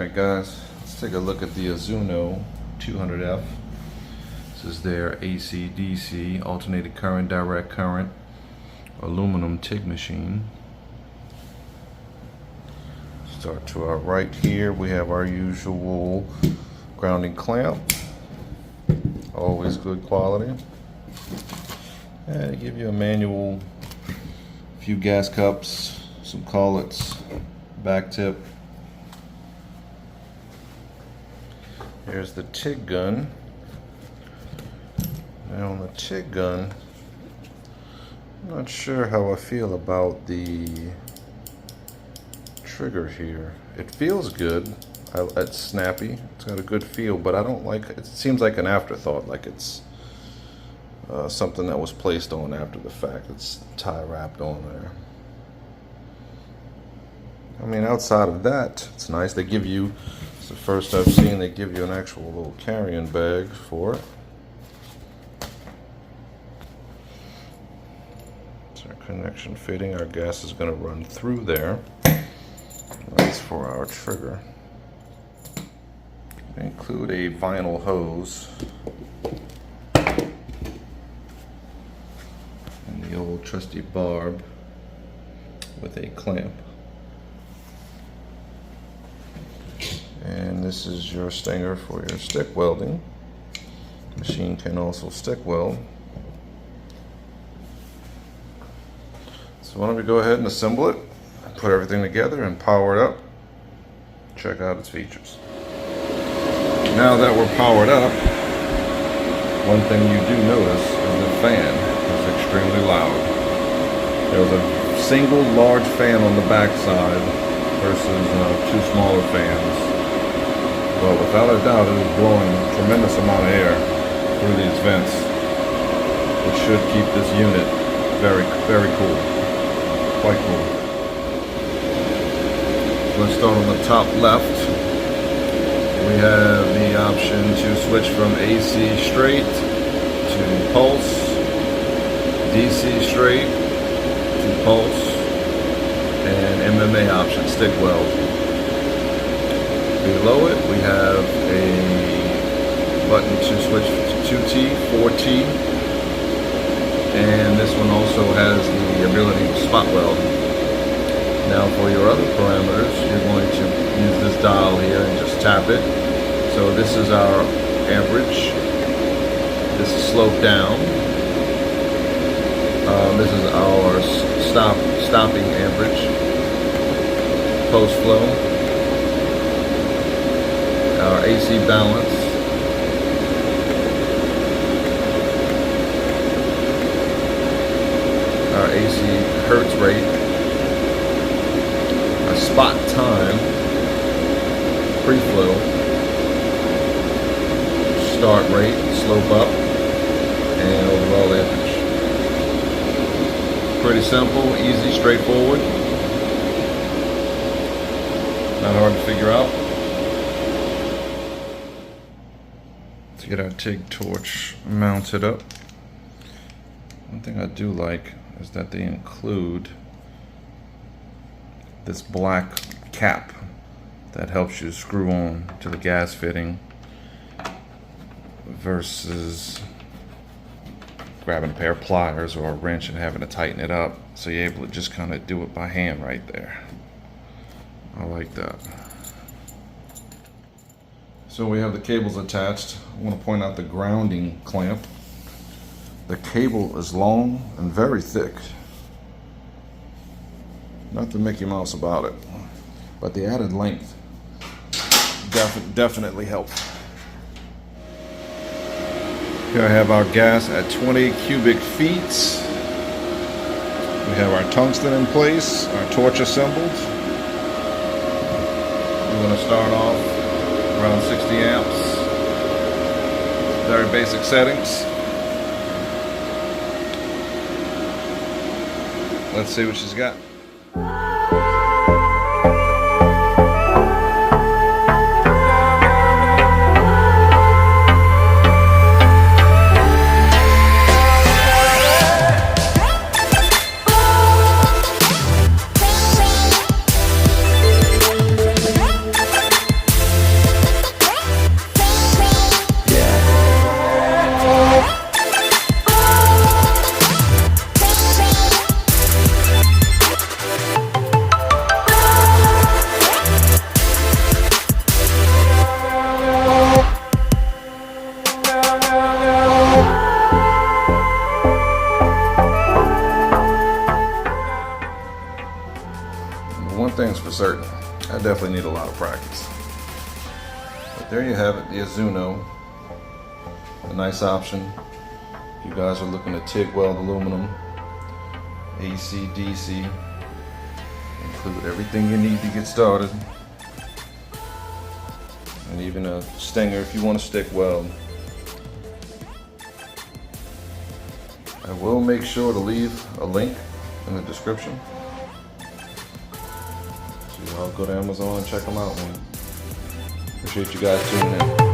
Alright guys, let's take a look at the Azzuno 200F. This is their AC DC, alternating current, direct current, aluminum TIG machine. Start to our right here, we have our usual grounding clamp. Always good quality. And they give you a manual, a few gas cups, some collets, back tip. Here's the TIG gun. Now on the TIG gun, I'm not sure how I feel about the trigger here. It feels good. It's snappy. It's got a good feel, but I don't like it. It seems like an afterthought, like it's something that was placed on after the fact. It's tie wrapped on there. I mean, outside of that, it's nice. They give you, it's the first I've seen, they give you an actual little carrying bag for it. It's our connection fitting. Our gas is going to run through there. That's for our trigger. They include a vinyl hose and the old trusty barb with a clamp. And this is your stinger for your stick welding. The machine can also stick weld. So why don't we go ahead and assemble it, put everything together and power it up. Check out its features. Now that we're powered up, one thing you do notice is the fan is extremely loud. There's a single large fan on the back side versus two smaller fans. But without a doubt, it is blowing a tremendous amount of air through these vents, which should keep this unit very, very cool. Quite cool. Let's start on the top left. We have the option to switch from AC straight to pulse, DC straight to pulse, and MMA option, stick weld. Below it, we have a button to switch to 2T, 4T, and this one also has the ability to spot weld. Now for your other parameters, you're going to use this dial here and just tap it. So this is our average. This is slope down. This is our stopping average. Post flow. Our AC balance. Our AC hertz rate. Our spot time. Pre-flow. Start rate, slope up, and overall amperage. Pretty simple, easy, straightforward. Not hard to figure out. Let's get our TIG torch mounted up. One thing I do like is that they include this black cap that helps you screw on to the gas fitting versus grabbing a pair of pliers or a wrench and having to tighten it up. So you're able to just kind of do it by hand right there. I like that. So we have the cables attached. I want to point out the grounding clamp. The cable is long and very thick. Nothing Mickey Mouse about it, but the added length definitely helps. Here I have our gas at 20 cubic feet. We have our tungsten in place, our torch assembled. We're going to start off around 60 amps. Very basic settings. Let's see what she's got. one thing's for certain, I definitely need a lot of practice. But there you have it, the Azzuno. A nice option. You guys are looking to TIG weld aluminum, AC, DC. Include everything you need to get started. And even a stinger if you want to stick weld. I will make sure to leave a link in the description. So y'all go to Amazon and check them out, man. Appreciate you guys tuning in.